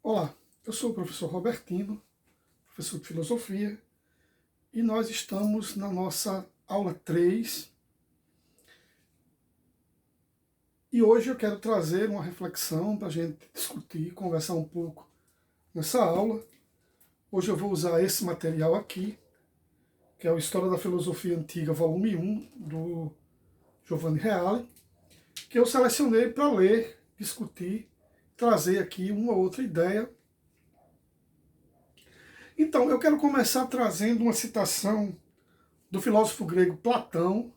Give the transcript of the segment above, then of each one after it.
Olá, eu sou o professor Robertino, professor de filosofia, e nós estamos na nossa aula 3. E hoje eu quero trazer uma reflexão para a gente discutir, conversar um pouco nessa aula. Hoje eu vou usar esse material aqui, que é o História da Filosofia Antiga, volume 1, do Giovanni Reale, que eu selecionei para ler, discutir, trazer aqui uma outra ideia. Então, eu quero começar trazendo uma citação do filósofo grego Platão,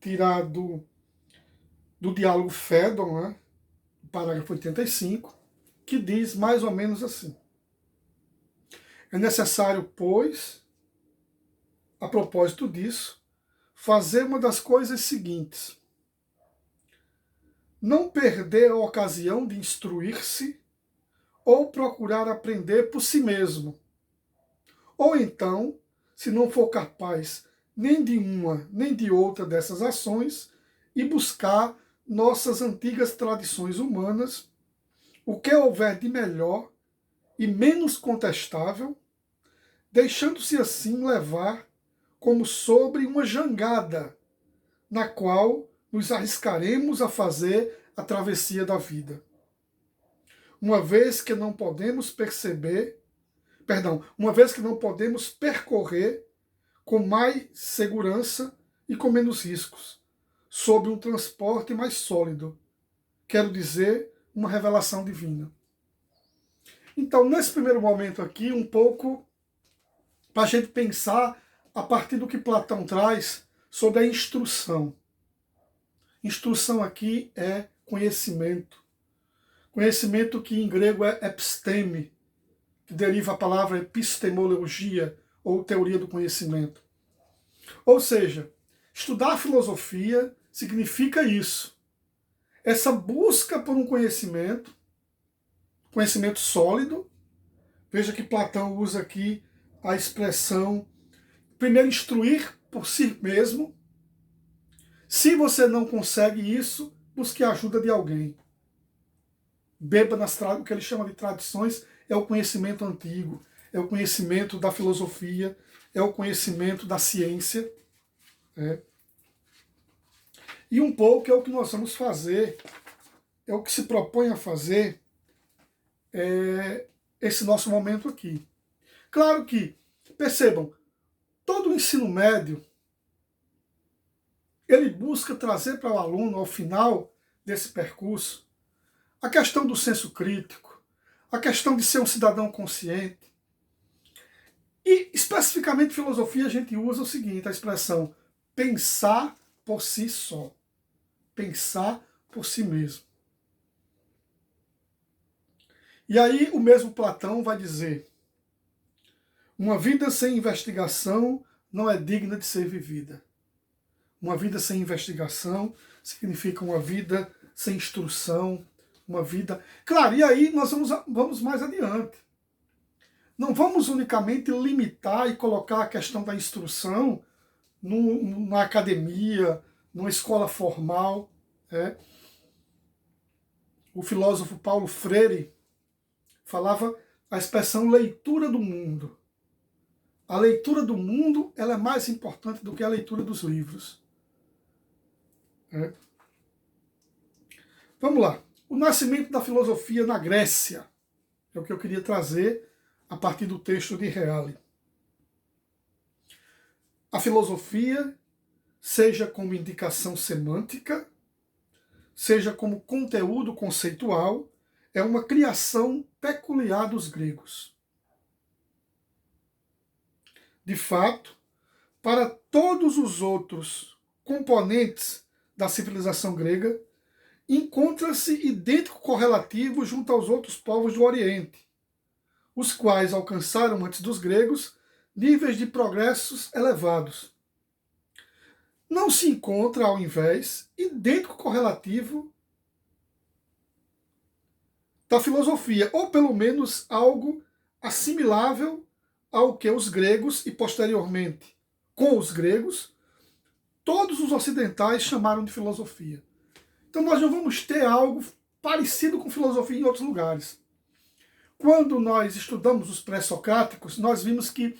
tirado do diálogo Fédon, né, parágrafo 85, que diz mais ou menos assim: é necessário, pois, a propósito disso, fazer uma das coisas seguintes: não perder a ocasião de instruir-se ou procurar aprender por si mesmo. Ou então, se não for capaz nem de uma nem de outra dessas ações, e buscar nossas antigas tradições humanas, o que houver de melhor e menos contestável, deixando-se assim levar como sobre uma jangada, na qual nos arriscaremos a fazer a travessia da vida. Uma vez que não podemos percorrer com mais segurança e com menos riscos, sob um transporte mais sólido, quero dizer, uma revelação divina. Então, nesse primeiro momento aqui, um pouco para a gente pensar a partir do que Platão traz sobre a instrução. Instrução aqui é conhecimento. Conhecimento que em grego é episteme, que deriva a palavra epistemologia, ou teoria do conhecimento. Ou seja, estudar filosofia significa isso. Essa busca por um conhecimento sólido. Veja que Platão usa aqui a expressão primeiro instruir por si mesmo. Se você não consegue isso, busque a ajuda de alguém. Beba o que ele chama de tradições, é o conhecimento antigo, é o conhecimento da filosofia, é o conhecimento da ciência. E um pouco é o que nós vamos fazer, é o que se propõe a fazer esse nosso momento aqui. Claro que, percebam, todo o ensino médio, ele busca trazer para o aluno, ao final desse percurso, a questão do senso crítico, a questão de ser um cidadão consciente. E, especificamente, filosofia, a gente usa o seguinte, a expressão pensar por si só. Pensar por si mesmo. E aí o mesmo Platão vai dizer: uma vida sem investigação não é digna de ser vivida. Uma vida sem investigação significa uma vida sem instrução, uma vida... Claro, e aí nós vamos mais adiante. Não vamos unicamente limitar e colocar a questão da instrução na academia, numa escola formal. O filósofo Paulo Freire falava a expressão leitura do mundo. A leitura do mundo ela é mais importante do que a leitura dos livros. Vamos lá. O nascimento da filosofia na Grécia é o que eu queria trazer a partir do texto de Reale. A filosofia, seja como indicação semântica, seja como conteúdo conceitual, é uma criação peculiar dos gregos. De fato, para todos os outros componentes da civilização grega, encontra-se idêntico correlativo junto aos outros povos do Oriente, os quais alcançaram antes dos gregos níveis de progressos elevados. Não se encontra, ao invés, idêntico correlativo da filosofia, ou pelo menos algo assimilável ao que os gregos e posteriormente com os gregos, todos os ocidentais chamaram de filosofia. Então nós não vamos ter algo parecido com filosofia em outros lugares. Quando nós estudamos os pré-socráticos, nós vimos que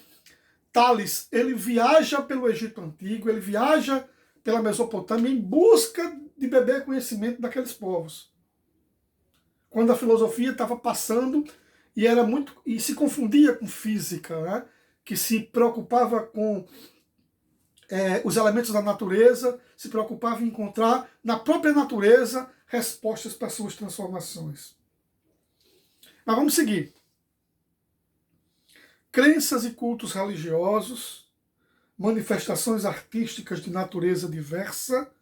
Tales, ele viaja pelo Egito Antigo, ele viaja pela Mesopotâmia em busca de beber conhecimento daqueles povos. Quando a filosofia estava passando e se confundia com física, né? Que se preocupava com os elementos da natureza, se preocupava em encontrar na própria natureza respostas para suas transformações. Mas vamos seguir. Crenças e cultos religiosos, manifestações artísticas de natureza diversa,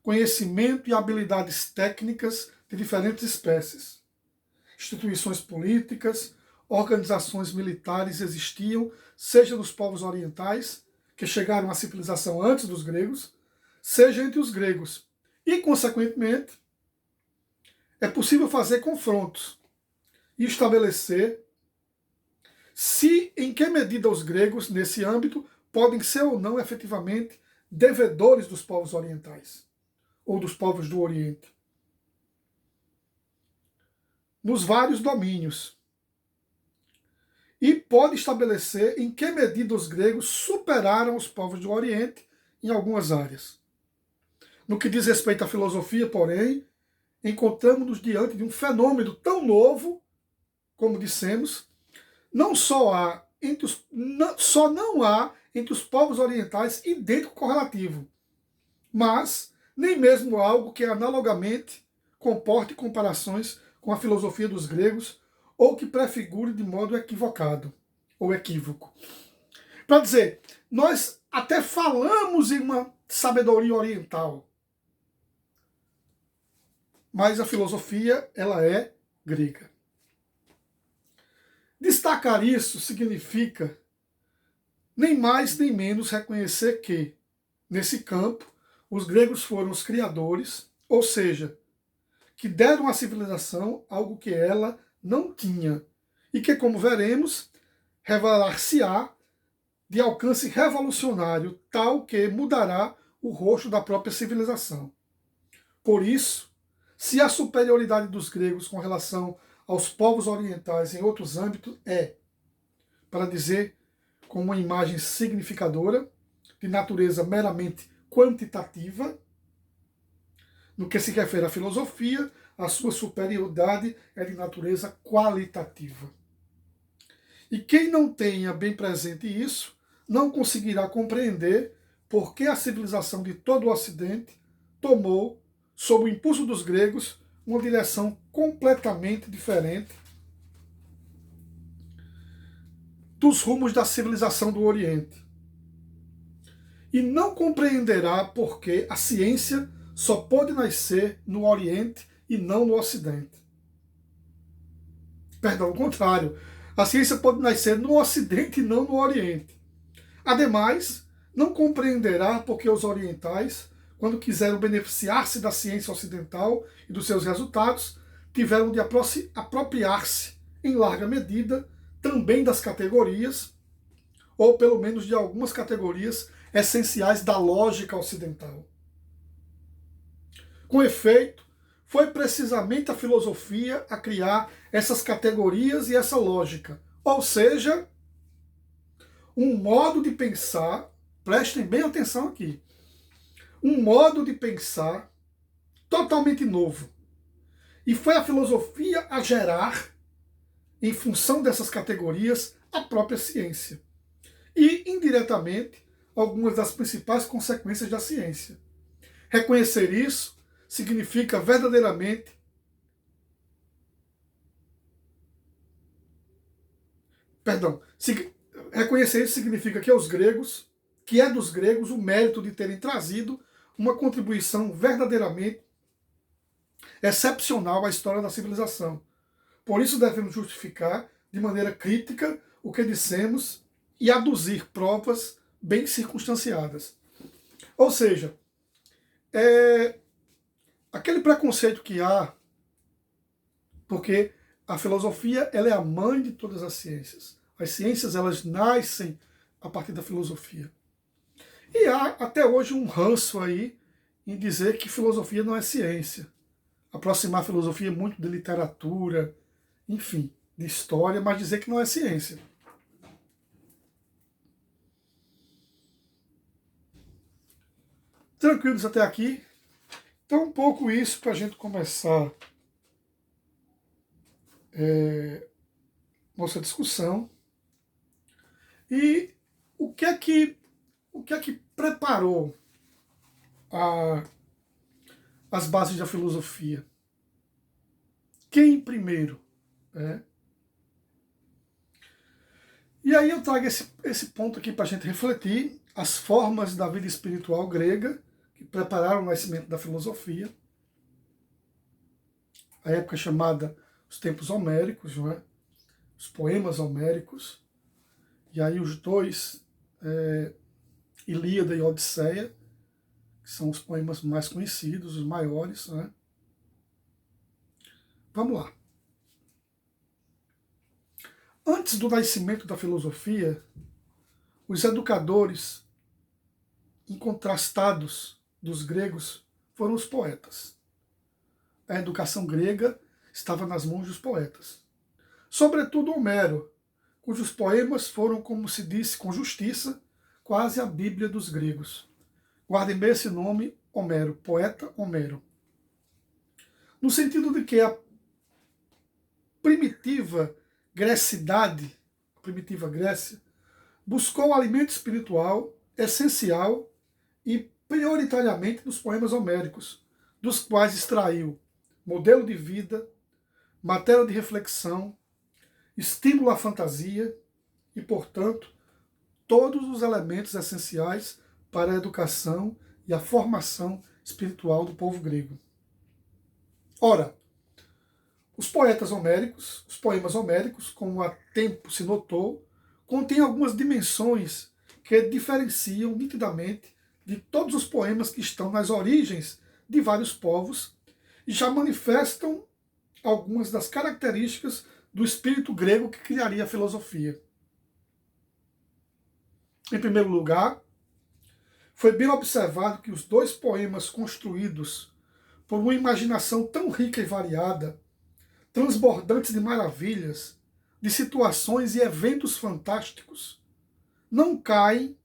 conhecimento e habilidades técnicas de diferentes espécies. Instituições políticas, organizações militares existiam, seja nos povos orientais, que chegaram à civilização antes dos gregos, seja entre os gregos. E, consequentemente, é possível fazer confrontos e estabelecer se em que medida os gregos, nesse âmbito, podem ser ou não efetivamente devedores dos povos orientais ou dos povos do Oriente. Nos vários domínios. E pode estabelecer em que medida os gregos superaram os povos do Oriente em algumas áreas. No que diz respeito à filosofia, porém, encontramos-nos diante de um fenômeno tão novo, como dissemos, não há entre os povos orientais idêntico correlativo, mas nem mesmo algo que analogamente comporte comparações com a filosofia dos gregos ou que prefigure de modo equivocado ou equívoco. Para dizer, nós até falamos em uma sabedoria oriental, mas a filosofia, ela é grega. Destacar isso significa nem mais nem menos reconhecer que, nesse campo, os gregos foram os criadores, ou seja, que deram à civilização algo que ela não tinha, e que, como veremos, revelar-se-á de alcance revolucionário, tal que mudará o rosto da própria civilização. Por isso, se a superioridade dos gregos com relação aos povos orientais em outros âmbitos para dizer, com uma imagem significadora, de natureza meramente quantitativa, no que se refere à filosofia, a sua superioridade é de natureza qualitativa. E quem não tenha bem presente isso, não conseguirá compreender por que a civilização de todo o Ocidente tomou, sob o impulso dos gregos, uma direção completamente diferente dos rumos da civilização do Oriente. E não compreenderá por que a ciência só pode nascer no Oriente e não no Ocidente. Perdão, ao contrário. A ciência pode nascer no Ocidente e não no Oriente. Ademais, não compreenderá por que os orientais, quando quiseram beneficiar-se da ciência ocidental e dos seus resultados, tiveram de apropriar-se, em larga medida, também das categorias, ou pelo menos de algumas categorias essenciais da lógica ocidental. Com efeito, foi precisamente a filosofia a criar essas categorias e essa lógica. Ou seja, um modo de pensar, prestem bem atenção aqui, um modo de pensar totalmente novo. E foi a filosofia a gerar, em função dessas categorias, a própria ciência. E, indiretamente, algumas das principais consequências da ciência. Reconhecer isso significa verdadeiramente reconhecer isso significa que é dos gregos o mérito de terem trazido uma contribuição verdadeiramente excepcional à história da civilização. Por isso devemos justificar de maneira crítica o que dissemos e aduzir provas bem circunstanciadas. Ou seja, aquele preconceito que há, porque a filosofia ela é a mãe de todas as ciências. As ciências elas nascem a partir da filosofia. E há até hoje um ranço aí em dizer que filosofia não é ciência. Aproximar a filosofia muito de literatura, enfim. de história, mas dizer que não é ciência. Tranquilos até aqui? Então, um pouco isso para a gente começar nossa discussão. E o que é que preparou as bases da filosofia? Quem primeiro? Né? E aí eu trago esse ponto aqui para a gente refletir, as formas da vida espiritual grega que prepararam o nascimento da filosofia, a época chamada os tempos homéricos, não é? Os poemas homéricos, e aí os dois, Ilíada e Odisseia, que são os poemas mais conhecidos, os maiores, né? Vamos lá. Antes do nascimento da filosofia, os educadores incontrastados dos gregos foram os poetas. A educação grega estava nas mãos dos poetas. Sobretudo Homero, cujos poemas foram, como se disse com justiça, quase a Bíblia dos gregos. Guardem bem esse nome, Homero, poeta Homero. No sentido de que a primitiva grecidade, a primitiva Grécia, buscou o alimento espiritual essencial e prioritariamente nos poemas homéricos, dos quais extraiu modelo de vida, matéria de reflexão, estímulo à fantasia e, portanto, todos os elementos essenciais para a educação e a formação espiritual do povo grego. Ora, os poetas homéricos, os poemas homéricos, como há tempo se notou, contêm algumas dimensões que diferenciam nitidamente de todos os poemas que estão nas origens de vários povos e já manifestam algumas das características do espírito grego que criaria a filosofia. Em primeiro lugar, foi bem observado que os dois poemas construídos por uma imaginação tão rica e variada, transbordantes de maravilhas, de situações e eventos fantásticos, não caem,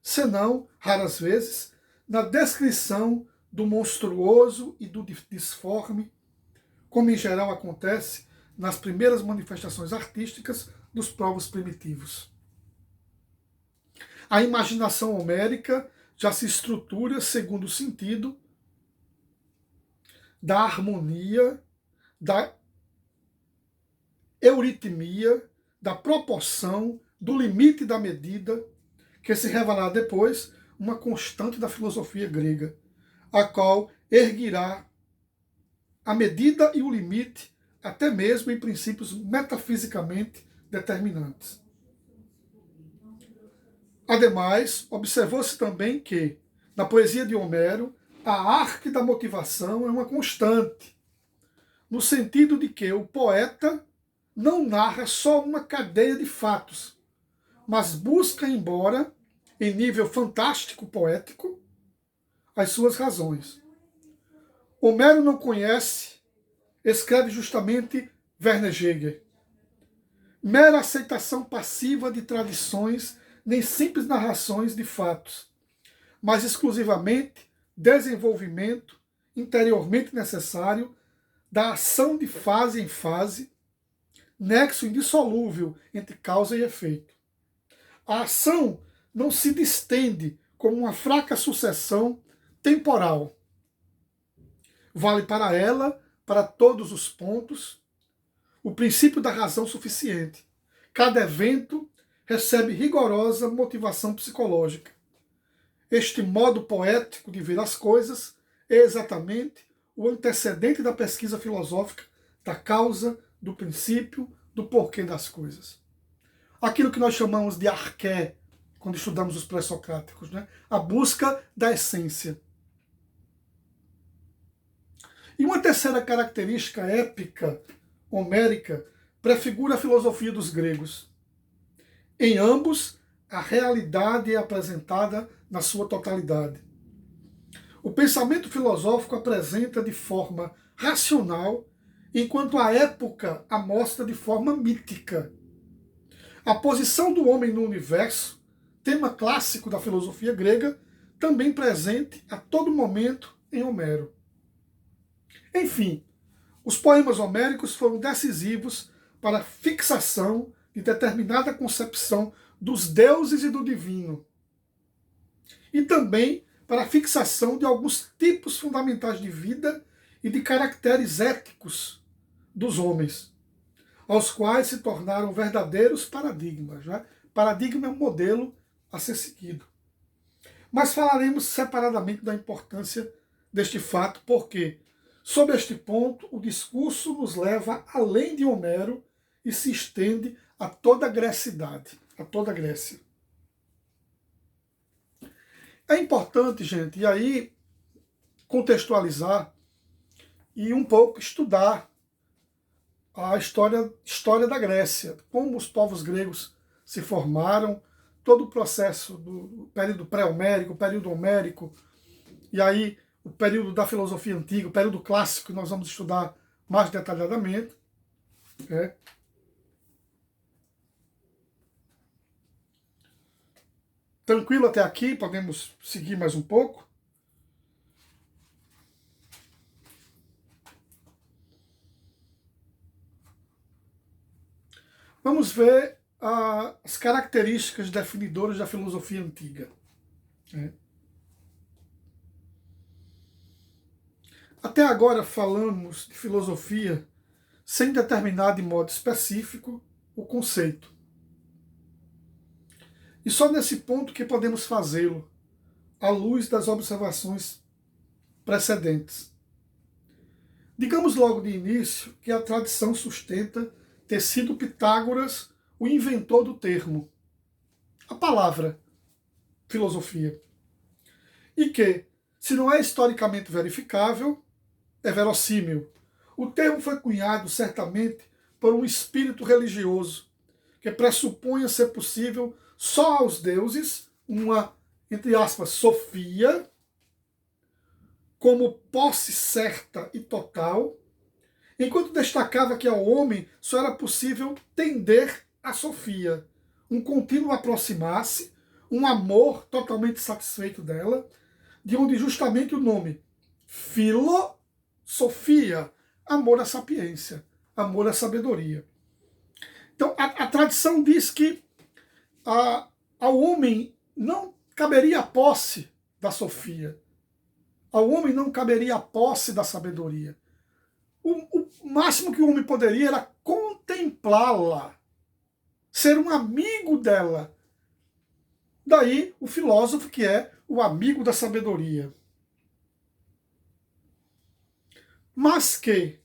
senão, raras vezes, na descrição do monstruoso e do disforme, como em geral acontece nas primeiras manifestações artísticas dos povos primitivos. A imaginação homérica já se estrutura segundo o sentido da harmonia, da euritmia, da proporção, do limite da medida, que se revelará depois uma constante da filosofia grega, a qual erguirá a medida e o limite até mesmo em princípios metafisicamente determinantes. Ademais, observou-se também que, na poesia de Homero, a arte da motivação é uma constante, no sentido de que o poeta não narra só uma cadeia de fatos, mas busca, embora em nível fantástico poético, as suas razões. Homero não conhece, escreve justamente Werner Jaeger. Mera aceitação passiva de tradições, nem simples narrações de fatos, mas exclusivamente desenvolvimento interiormente necessário da ação de fase em fase, nexo indissolúvel entre causa e efeito. A ação não se distende como uma fraca sucessão temporal. Vale para ela, para todos os pontos, o princípio da razão suficiente. Cada evento recebe rigorosa motivação psicológica. Este modo poético de ver as coisas é exatamente o antecedente da pesquisa filosófica da causa, do princípio, do porquê das coisas. Aquilo que nós chamamos de arqué, quando estudamos os pré-socráticos, né? A busca da essência. E uma terceira característica épica, homérica, prefigura a filosofia dos gregos. Em ambos, a realidade é apresentada na sua totalidade. O pensamento filosófico apresenta de forma racional enquanto a época a mostra de forma mítica. A posição do homem no universo, tema clássico da filosofia grega, também presente a todo momento em Homero. Enfim, os poemas homéricos foram decisivos para a fixação de determinada concepção dos deuses e do divino, e também para a fixação de alguns tipos fundamentais de vida e de caracteres éticos dos homens, aos quais se tornaram verdadeiros paradigmas. Né? Paradigma é um modelo a ser seguido. Mas falaremos separadamente da importância deste fato, porque, sob este ponto, o discurso nos leva além de Homero e se estende a toda a grecidade, a toda a Grécia. É importante, gente, e aí contextualizar e um pouco estudar a história da Grécia, como os povos gregos se formaram, todo o processo do período pré-homérico, período homérico, e aí o período da filosofia antiga, o período clássico, que nós vamos estudar mais detalhadamente. Né? Tranquilo até aqui, podemos seguir mais um pouco. Vamos ver as características definidoras da filosofia antiga. Né? Até agora falamos de filosofia sem determinar de modo específico o conceito. E só nesse ponto que podemos fazê-lo, à luz das observações precedentes. Digamos logo de início que a tradição sustenta ter sido Pitágoras o inventor do termo, a palavra filosofia. E que, se não é historicamente verificável, é verossímil. O termo foi cunhado certamente por um espírito religioso, que pressupunha ser possível só aos deuses uma, entre aspas, sofia, como posse certa e total, enquanto destacava que ao homem só era possível tender à sofia, um contínuo aproximar-se, um amor totalmente satisfeito dela, de onde justamente o nome filosofia, amor à sapiência, amor à sabedoria. Então, a tradição diz que ao homem não caberia a posse da sofia, ao homem não caberia a posse da sabedoria. O máximo que o homem poderia era contemplá-la, ser um amigo dela. Daí o filósofo, que é o amigo da sabedoria. Mas que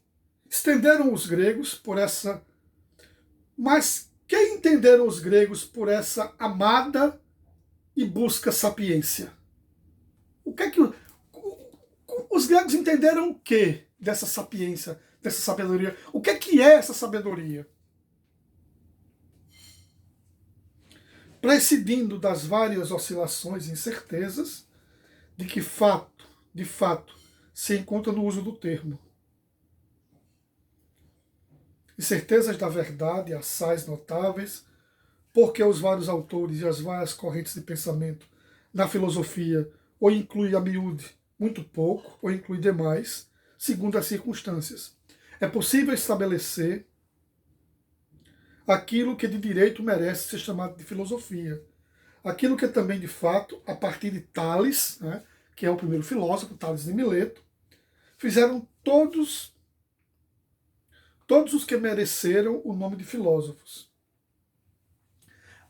estenderam os gregos por essa. Mas que entenderam os gregos por essa amada e busca sapiência? O que é que os gregos entenderam o que dessa sapiência, dessa sabedoria? O que é essa sabedoria? Prescindindo das várias oscilações e incertezas de que de fato, se encontra no uso do termo. Incertezas da verdade, assaz notáveis, porque os vários autores e as várias correntes de pensamento na filosofia ou inclui a miúde muito pouco, ou inclui demais, segundo as circunstâncias. É possível estabelecer aquilo que de direito merece ser chamado de filosofia. Aquilo que também, de fato, a partir de Tales, né, que é o primeiro filósofo, Tales de Mileto, fizeram todos os que mereceram o nome de filósofos.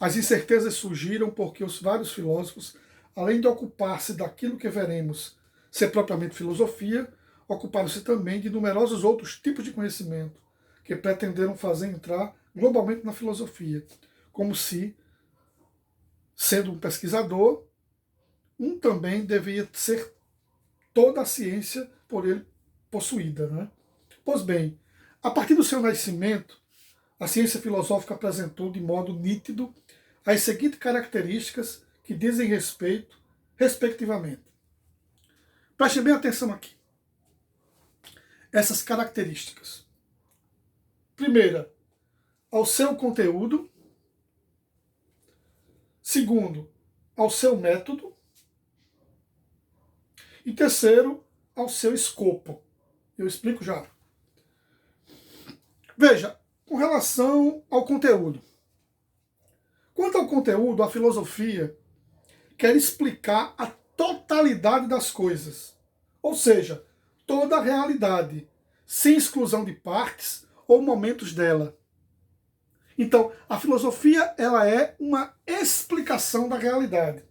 As incertezas surgiram porque os vários filósofos, além de ocupar-se daquilo que veremos ser propriamente filosofia, ocuparam-se também de numerosos outros tipos de conhecimento que pretenderam fazer entrar globalmente na filosofia, como se, sendo um pesquisador, um também devia ser toda a ciência por ele possuída. Né? Pois bem, a partir do seu nascimento, a ciência filosófica apresentou de modo nítido as seguintes características que dizem respeito, respectivamente. Preste bem atenção aqui. Essas características. Primeira, ao seu conteúdo. Segundo, ao seu método. E terceiro, ao seu escopo. Eu explico já. Veja, com relação ao conteúdo. Quanto ao conteúdo, a filosofia quer explicar a totalidade das coisas. Ou seja, toda a realidade, sem exclusão de partes ou momentos dela. Então, a filosofia ela é uma explicação da realidade.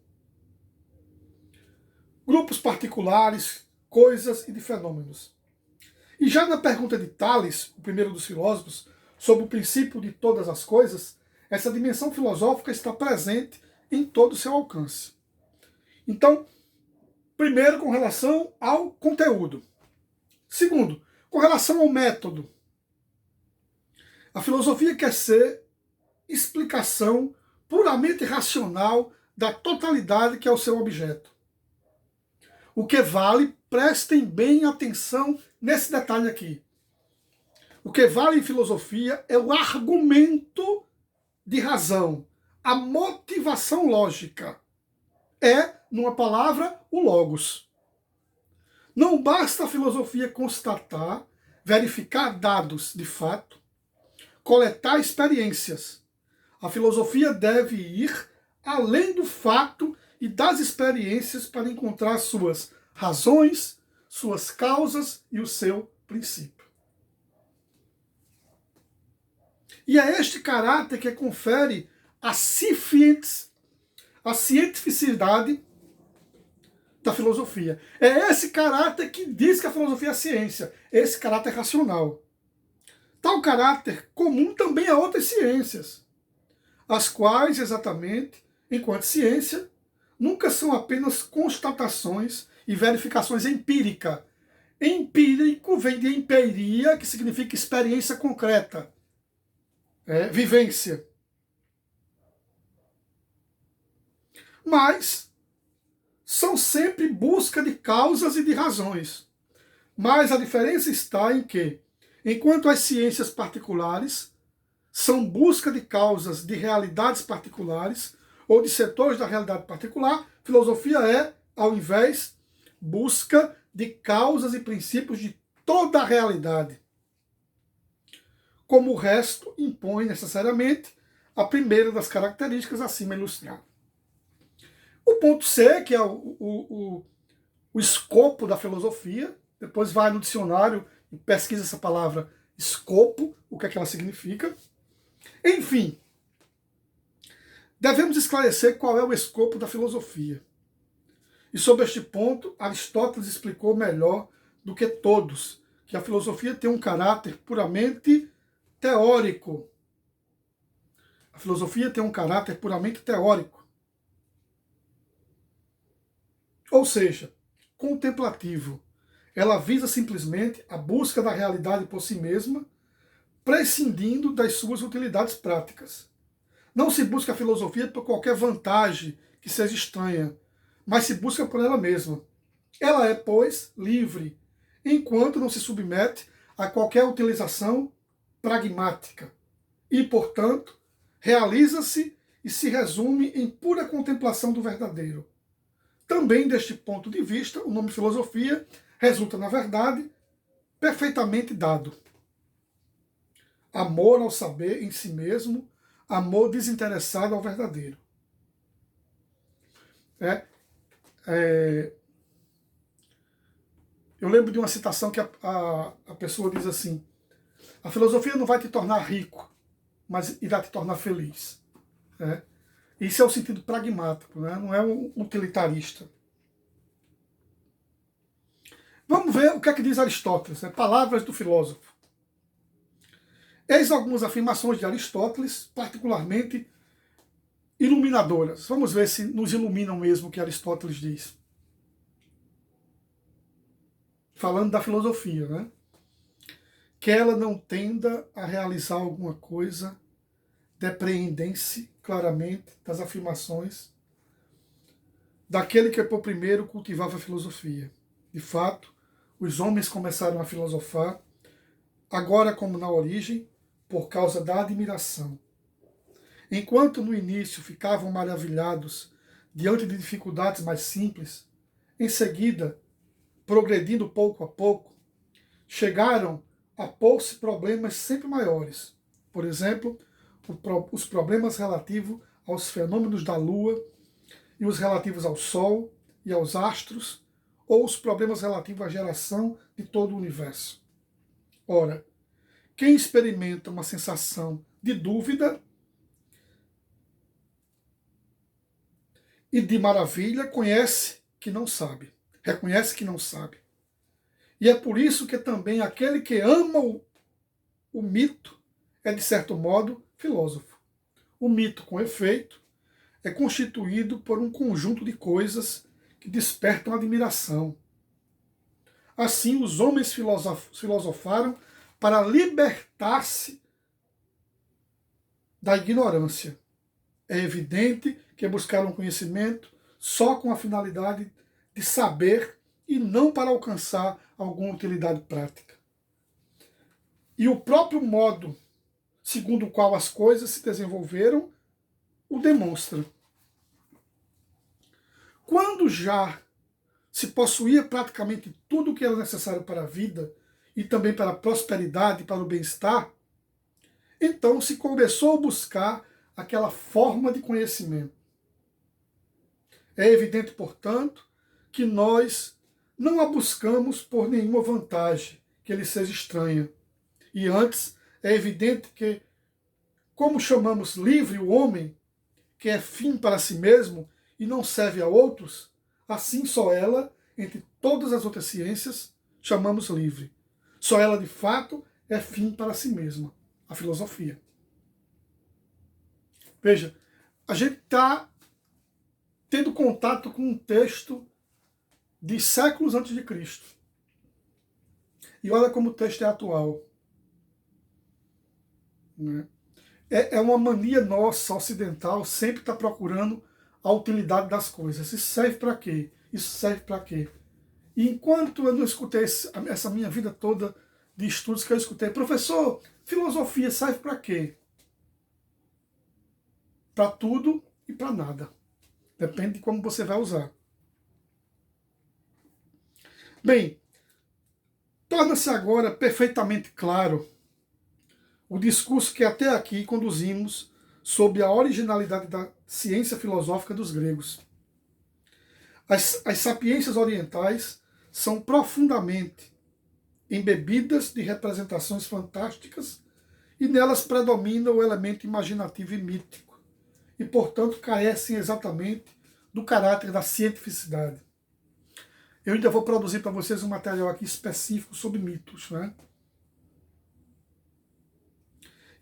Grupos particulares, coisas e de fenômenos. E já na pergunta de Tales, o primeiro dos filósofos, sobre o princípio de todas as coisas, essa dimensão filosófica está presente em todo o seu alcance. Então, primeiro, com relação ao conteúdo. Segundo, com relação ao método. A filosofia quer ser explicação puramente racional da totalidade que é o seu objeto. O que vale, prestem bem atenção nesse detalhe aqui. O que vale em filosofia é o argumento de razão, a motivação lógica. É, numa palavra, o logos. Não basta a filosofia constatar, verificar dados de fato, coletar experiências. A filosofia deve ir além do fato e das experiências para encontrar suas razões, suas causas e o seu princípio. E é este caráter que confere a cientificidade da filosofia. É esse caráter que diz que a filosofia é ciência, esse caráter racional. Tal caráter comum também a outras ciências, as quais, exatamente, enquanto ciência, nunca são apenas constatações e verificações empíricas. Empírico vem de empiria, que significa experiência concreta, vivência. Mas são sempre busca de causas e de razões. Mas a diferença está em que, enquanto as ciências particulares são busca de causas de realidades particulares ou de setores da realidade particular, filosofia é, ao invés, busca de causas e princípios de toda a realidade. Como o resto impõe necessariamente a primeira das características acima ilustradas. O ponto C, que é o escopo da filosofia, depois vai no dicionário e pesquisa essa palavra escopo, o que é que ela significa. Enfim, devemos esclarecer qual é o escopo da filosofia. E sobre este ponto, Aristóteles explicou melhor do que todos que a filosofia tem um caráter puramente teórico. A filosofia tem um caráter puramente teórico. Ou seja, contemplativo. Ela visa simplesmente a busca da realidade por si mesma, prescindindo das suas utilidades práticas. Não se busca a filosofia por qualquer vantagem que seja estranha, mas se busca por ela mesma. Ela é, pois, livre, enquanto não se submete a qualquer utilização pragmática. E, portanto, realiza-se e se resume em pura contemplação do verdadeiro. Também, deste ponto de vista, o nome filosofia resulta, na verdade, perfeitamente dado. Amor ao saber em si mesmo, amor desinteressado ao verdadeiro. Eu lembro de uma citação que a pessoa diz assim: a filosofia não vai te tornar rico, mas irá te tornar feliz. Isso é o sentido pragmático, não é um utilitarista. Vamos ver o que é que diz Aristóteles, palavras do filósofo. Eis algumas afirmações de Aristóteles, particularmente iluminadoras. Vamos ver se nos iluminam mesmo o que Aristóteles diz. Falando da filosofia, que ela não tenda a realizar alguma coisa, depreendem-se claramente das afirmações daquele que por primeiro cultivava a filosofia. De fato, os homens começaram a filosofar, agora como na origem, por causa da admiração. Enquanto no início ficavam maravilhados diante de dificuldades mais simples, em seguida, progredindo pouco a pouco, chegaram a pôr-se problemas sempre maiores. Por exemplo, os problemas relativos aos fenômenos da Lua e os relativos ao Sol e aos astros, ou os problemas relativos à geração de todo o universo. Ora, quem experimenta uma sensação de dúvida e de maravilha conhece que não sabe, reconhece que não sabe. E é por isso que também aquele que ama o mito é, de certo modo, filósofo. O mito, com efeito, é constituído por um conjunto de coisas que despertam admiração. Assim, os homens filosofaram para libertar-se da ignorância. É evidente que buscaram conhecimento só com a finalidade de saber e não para alcançar alguma utilidade prática. E o próprio modo segundo o qual as coisas se desenvolveram o demonstra. Quando já se possuía praticamente tudo o que era necessário para a vida e também para a prosperidade e para o bem-estar, então se começou a buscar aquela forma de conhecimento. É evidente, portanto, que nós não a buscamos por nenhuma vantagem que lhe seja estranha. E antes, é evidente que, como chamamos livre o homem, que é fim para si mesmo e não serve a outros, assim só ela, entre todas as outras ciências, chamamos livre. Só ela, de fato, é fim para si mesma, a filosofia. Veja, a gente está tendo contato com um texto de séculos antes de Cristo. E olha como o texto é atual. É uma mania nossa, ocidental, sempre estar procurando a utilidade das coisas. Isso serve para quê? Isso serve para quê? E enquanto eu não escutei essa minha vida toda de estudos que eu escutei, professor, filosofia serve para quê? Para tudo e para nada. Depende de como você vai usar. Bem, torna-se agora perfeitamente claro o discurso que até aqui conduzimos sobre a originalidade da ciência filosófica dos gregos. As sapiências orientais são profundamente embebidas de representações fantásticas e nelas predomina o elemento imaginativo e mítico, e, portanto, carecem exatamente do caráter da cientificidade. Eu ainda vou produzir para vocês um material aqui específico sobre mitos, né?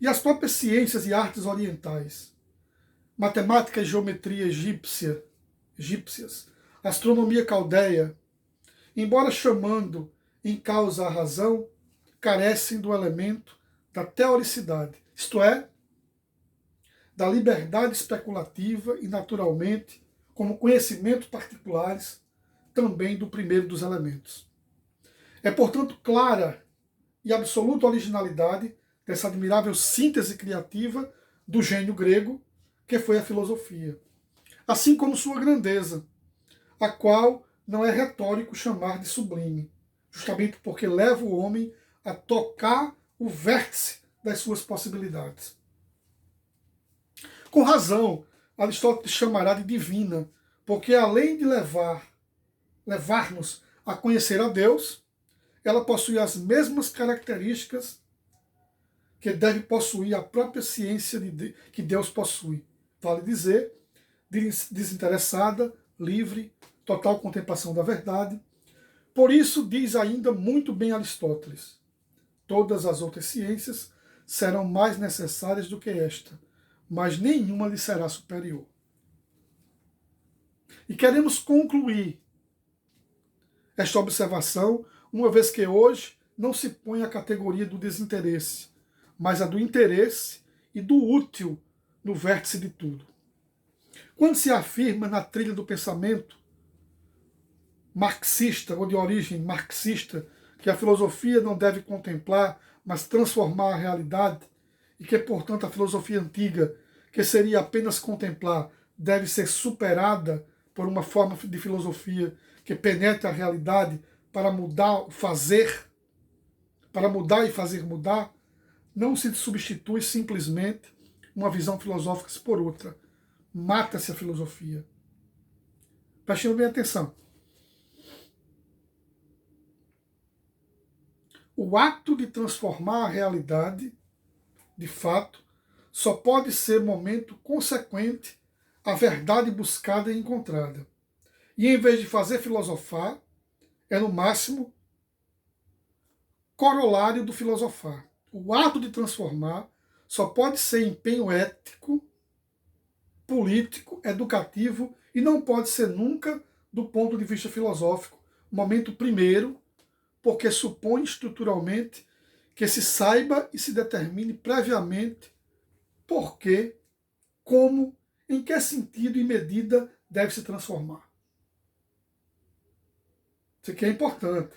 E as próprias ciências e artes orientais, matemática e geometria egípcias, astronomia caldeia, embora chamando em causa a razão, carecem do elemento da teoricidade, isto é, da liberdade especulativa e, naturalmente, como conhecimentos particulares, também do primeiro dos elementos. É, portanto, clara e absoluta originalidade dessa admirável síntese criativa do gênio grego, que foi a filosofia, assim como sua grandeza, a qual não é retórico chamar de sublime, justamente porque leva o homem a tocar o vértice das suas possibilidades. Com razão, Aristóteles chamará de divina, porque além de levar-nos a conhecer a Deus, ela possui as mesmas características que deve possuir a própria ciência que Deus possui. Vale dizer, desinteressada, livre, total contemplação da verdade. Por isso diz ainda muito bem Aristóteles: todas as outras ciências serão mais necessárias do que esta, mas nenhuma lhe será superior. E queremos concluir esta observação, uma vez que hoje não se põe a categoria do desinteresse, mas a do interesse e do útil no vértice de tudo. Quando se afirma na trilha do pensamento marxista, ou de origem marxista, que a filosofia não deve contemplar, mas transformar a realidade, e que, portanto, a filosofia antiga, que seria apenas contemplar, deve ser superada por uma forma de filosofia que penetre a realidade para mudar o fazer, para mudar e fazer mudar, não se substitui simplesmente uma visão filosófica por outra. Mata-se a filosofia. Prestem bem atenção. O ato de transformar a realidade, de fato, só pode ser momento consequente à verdade buscada e encontrada. E em vez de fazer filosofar, é no máximo corolário do filosofar. O ato de transformar só pode ser empenho ético, político, educativo e não pode ser nunca do ponto de vista filosófico. Momento primeiro, porque supõe estruturalmente que se saiba e se determine previamente por quê, como, em que sentido e medida deve se transformar. Isso aqui é importante.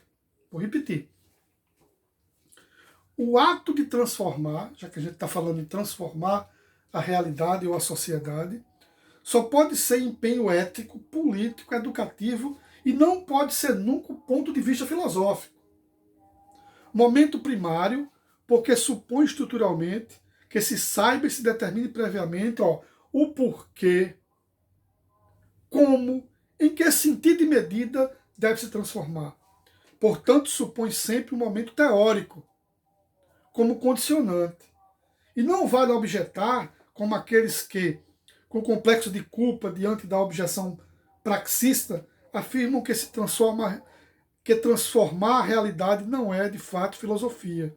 Vou repetir. O ato de transformar, já que a gente está falando em transformar a realidade ou a sociedade, só pode ser empenho ético, político, educativo e não pode ser nunca o ponto de vista filosófico. Momento primário, porque supõe estruturalmente que se saiba e se determine previamente o porquê, como, em que sentido e medida deve se transformar. Portanto, supõe sempre um momento teórico, como condicionante. E não vale objetar como aqueles que, com complexo de culpa diante da objeção praxista, afirmam que transformar a realidade não é, de fato, filosofia,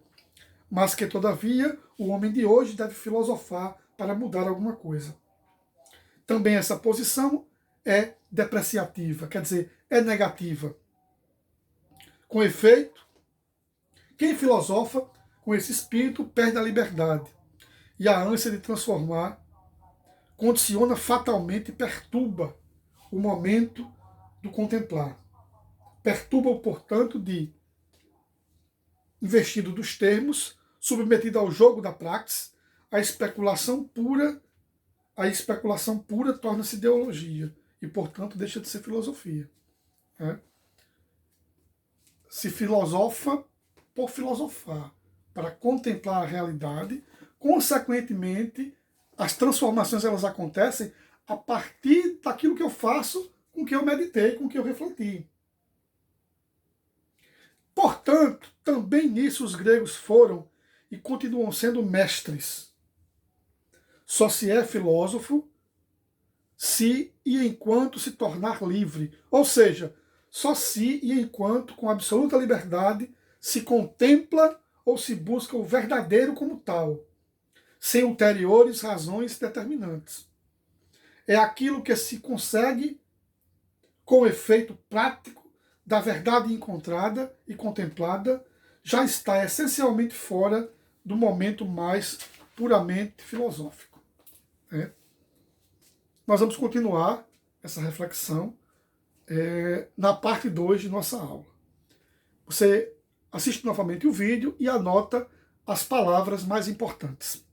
mas que, todavia, o homem de hoje deve filosofar para mudar alguma coisa. Também essa posição é depreciativa, quer dizer, é negativa. Com efeito, quem filosofa com esse espírito perde a liberdade, e a ânsia de transformar condiciona fatalmente e perturba o momento do contemplar. Perturba-o, portanto, de investido dos termos, submetido ao jogo da praxis, a especulação pura torna-se ideologia e, portanto, deixa de ser filosofia. Né? Se filosofa por filosofar, para contemplar a realidade, consequentemente, as transformações elas acontecem a partir daquilo que eu faço com o que eu meditei, com o que eu refleti. Portanto, também nisso os gregos foram e continuam sendo mestres. Só se é filósofo se e enquanto se tornar livre. Ou seja, só se e enquanto, com absoluta liberdade, se contempla ou se busca o verdadeiro como tal, sem ulteriores razões determinantes. É aquilo que se consegue com o efeito prático da verdade encontrada e contemplada, já está essencialmente fora do momento mais puramente filosófico. Né? Nós vamos continuar essa reflexão na parte 2 de nossa aula. Você assiste novamente o vídeo e anota as palavras mais importantes.